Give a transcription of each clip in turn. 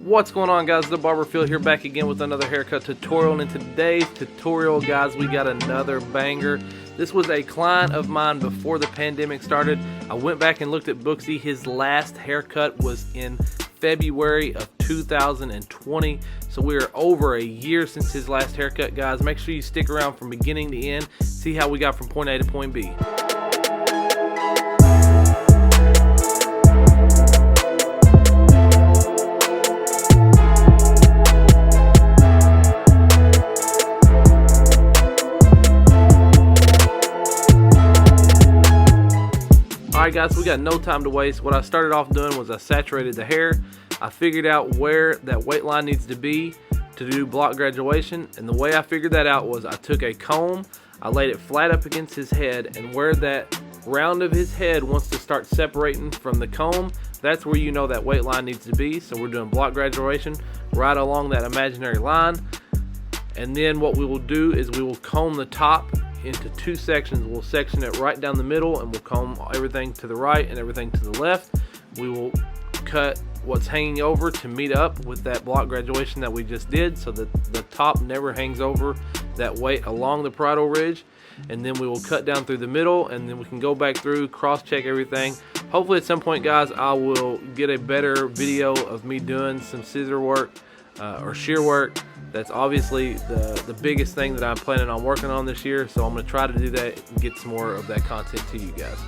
What's going on, guys? The Barber here, back again with another haircut tutorial. And in today's tutorial, guys, we got another banger. This was a client of mine before the pandemic started. I went back and looked at Booksy. His last haircut was in February of 2020, so we're over a year since his last haircut, guys. Make sure you stick around from beginning to end, see how we got from point A to point B. Alright guys, we got no time to waste. What I started off doing was I saturated the hair. I figured out where that weight line needs to be to do block graduation, and the way I figured that out was I took a comb, I laid it flat up against his head, and where that round of his head wants to start separating from the comb, that's where you know that weight line needs to be. So we're doing block graduation right along that imaginary line. And then what we will do is we will comb the top into two sections. We'll section it right down the middle, and we'll comb everything to the right and everything to the left. We will cut what's hanging over to meet up with that block graduation that we just did, so that the top never hangs over that weight along the parietal ridge. And then we will cut down through the middle, and then we can go back through, cross check everything. Hopefully at some point, guys, I will get a better video of me doing some scissor work or shear work. That's obviously the biggest thing that I'm planning on working on this year, so I'm going to try to do that and get some more of that content to you guys.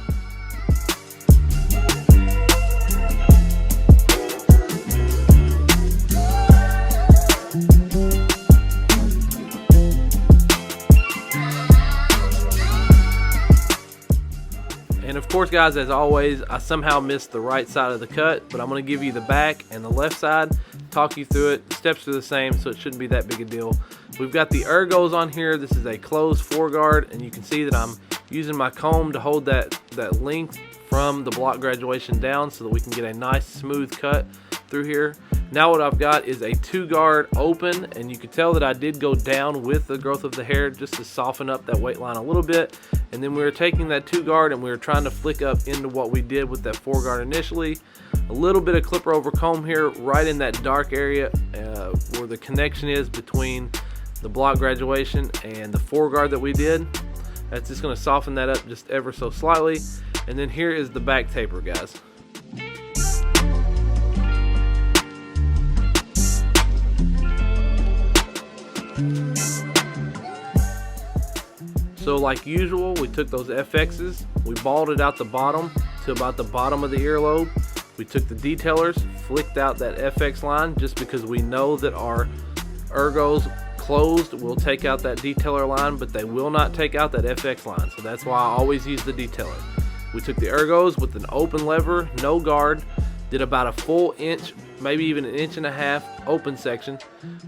And of course, guys, as always, I somehow missed the right side of the cut, but I'm going to give you the back and the left side, talk you through it. Steps are the same, so it shouldn't be that big a deal. We've got the Ergos on here. This is a closed foreguard, and you can see that I'm using my comb to hold that length from the block graduation down so that we can get a nice smooth cut through here. Now what I've got is a 2-guard open, and you can tell that I did go down with the growth of the hair just to soften up that weight line a little bit. And then we were taking that 2-guard and we were trying to flick up into what we did with that 4-guard initially. A little bit of clipper over comb here right in that dark area where the connection is between the block graduation and the 4-guard that we did. That's just going to soften that up just ever so slightly. And then here is the back taper, guys. So like usual, we took those FXs, we balled it out the bottom to about the bottom of the earlobe. We took the detailers, flicked out that FX line just because we know that our Ergos closed will take out that detailer line, but they will not take out that FX line. So that's why I always use the detailer. We took the Ergos with an open lever, no guard, did about a full inch, maybe even an inch and a half open section.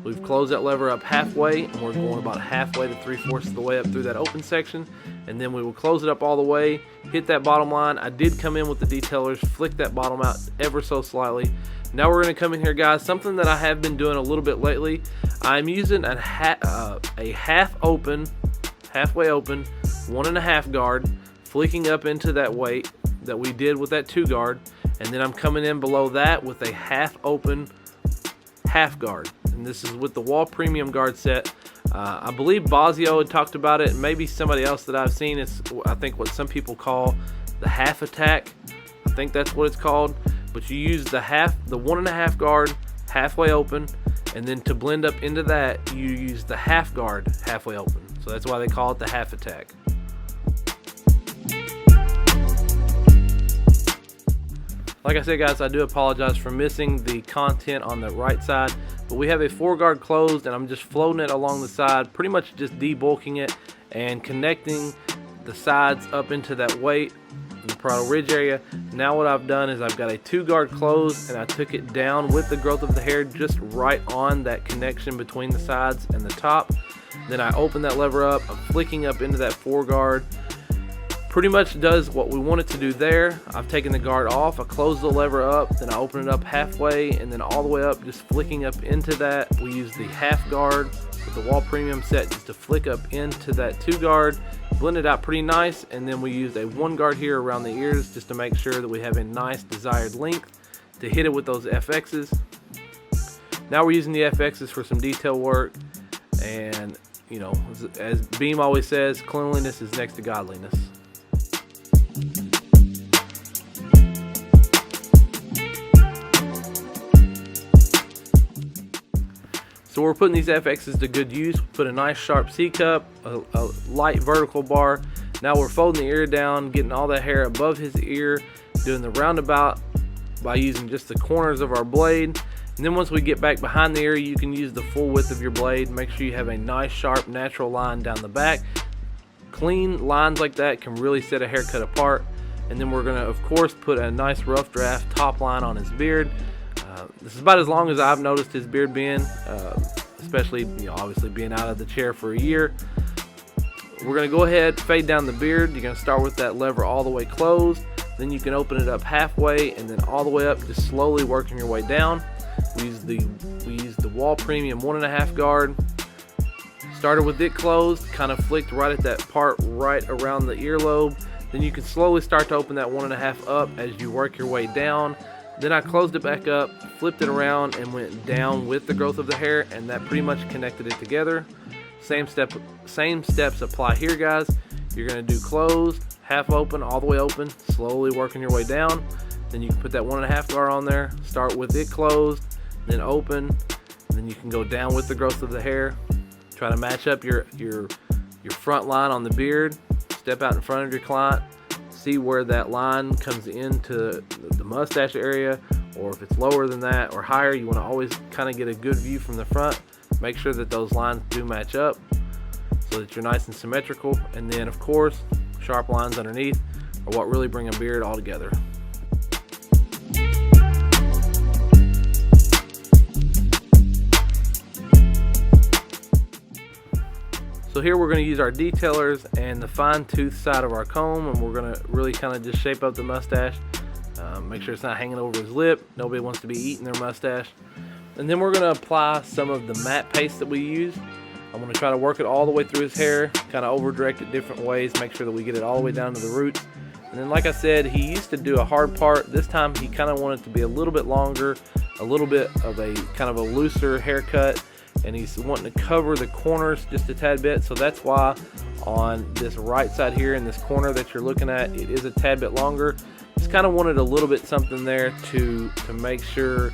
We've closed that lever up halfway, and we're going about halfway to 3/4 of the way up through that open section. And then we will close it up all the way, hit that bottom line. I did come in with the detailers, flick that bottom out ever so slightly. Now we're going to come in here, guys. Something that I have been doing a little bit lately, I'm using a half open, halfway open, 1.5 guard, flicking up into that weight that we did with that 2-guard. And then I'm coming in below that with a half open half guard. And this is with the Wahl premium guard set. I believe Bazio had talked about it, and maybe somebody else that I've seen. It's, I think, what some people call the half attack. I think that's what it's called. But you use the 1.5 guard halfway open, and then to blend up into that, you use the half guard halfway open. So that's why they call it the half attack. Like I said, guys, I do apologize for missing the content on the right side, but we have a 4-guard closed, and I'm just floating it along the side, pretty much just debulking it and connecting the sides up into that weight in the parietal ridge area. Now what I've done is I've got a 2-guard closed, and I took it down with the growth of the hair just right on that connection between the sides and the top. Then I open that lever up, I'm flicking up into that 4-guard. Pretty much does what we want it to do there. I've taken the guard off, I close the lever up, then I open it up halfway, and then all the way up, just flicking up into that. We use the half guard with the Wahl premium set just to flick up into that 2-guard, blend it out pretty nice, and then we used a 1-guard here around the ears just to make sure that we have a nice desired length to hit it with those FXs. Now we're using the FXs for some detail work, and you know, as Beam always says, cleanliness is next to godliness. So we're putting these FXs to good use. We put a nice sharp C-cup, a light vertical bar. Now we're folding the ear down, getting all that hair above his ear, doing the roundabout by using just the corners of our blade. And then once we get back behind the ear, you can use the full width of your blade. Make sure you have a nice sharp natural line down the back. Clean lines like that can really set a haircut apart. And then we're gonna, of course, put a nice rough draft top line on his beard. This is about as long as I've noticed his beard being, especially, you know, obviously being out of the chair for a year. We're going to go ahead, fade down the beard. You're going to start with that lever all the way closed. Then you can open it up halfway and then all the way up, just slowly working your way down. We use the Wahl Premium 1.5 guard. Started with it closed, kind of flicked right at that part right around the earlobe. Then you can slowly start to open that 1.5 up as you work your way down. Then I closed it back up, flipped it around, and went down with the growth of the hair, and that pretty much connected it together. Same steps apply here, guys. You're going to do closed, half open, all the way open, slowly working your way down. Then you can put that 1.5 guard on there, start with it closed, then open, and then you can go down with the growth of the hair. Try to match up your front line on the beard, step out in front of your client, see where that line comes into the mustache area, or if it's lower than that or higher. You want to always kind of get a good view from the front. Make sure that those lines do match up so that you're nice and symmetrical. And then, of course, sharp lines underneath are what really bring a beard all together. So here we're going to use our detailers and the fine tooth side of our comb, and we're going to really kind of just shape up the mustache. Make sure it's not hanging over his lip. Nobody wants to be eating their mustache. And then we're going to apply some of the matte paste that we use. I'm going to try to work it all the way through his hair, kind of over direct it different ways, make sure that we get it all the way down to the roots. And then, like I said, he used to do a hard part. This time he kind of wanted it to be a little bit longer, a little bit of a kind of a looser haircut. And he's wanting to cover the corners just a tad bit, so that's why on this right side here in this corner that you're looking at, it is a tad bit longer. Just kind of wanted a little bit something there to make sure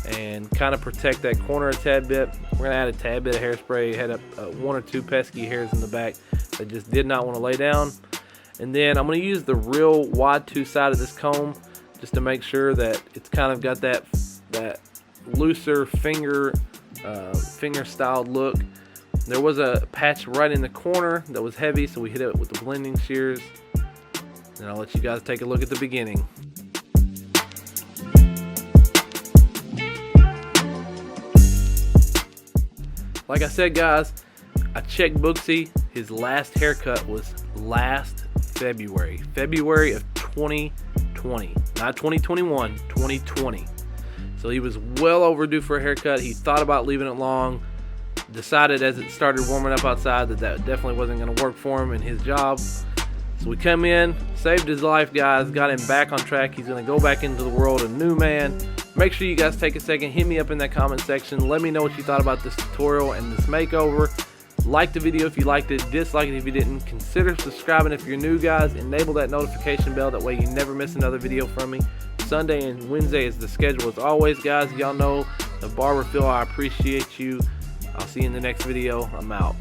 and kind of protect that corner a tad bit. We're gonna add a tad bit of hairspray. Had one or two pesky hairs in the back that just did not want to lay down. And then I'm gonna use the real wide tooth side of this comb just to make sure that it's kind of got that looser finger styled look. There was a patch right in the corner that was heavy, so we hit it with the blending shears. And I'll let you guys take a look at the beginning. Like I said, guys, I checked Booksy. His last haircut was last February of 2020, not 2021, 2020. So he was well overdue for a haircut. He thought about leaving it long, decided as it started warming up outside that definitely wasn't going to work for him in his job. So we come in, saved his life, guys, got him back on track. He's going to go back into the world a new man. Make sure you guys take a second, hit me up in that comment section. Let me know what you thought about this tutorial and this makeover. Like the video if you liked it, dislike it if you didn't. Consider subscribing if you're new, guys. Enable that notification bell, that way you never miss another video from me. Sunday and Wednesday is the schedule as always, guys. Y'all know the Barber feel. I appreciate you. I'll see you in the next video. I'm out.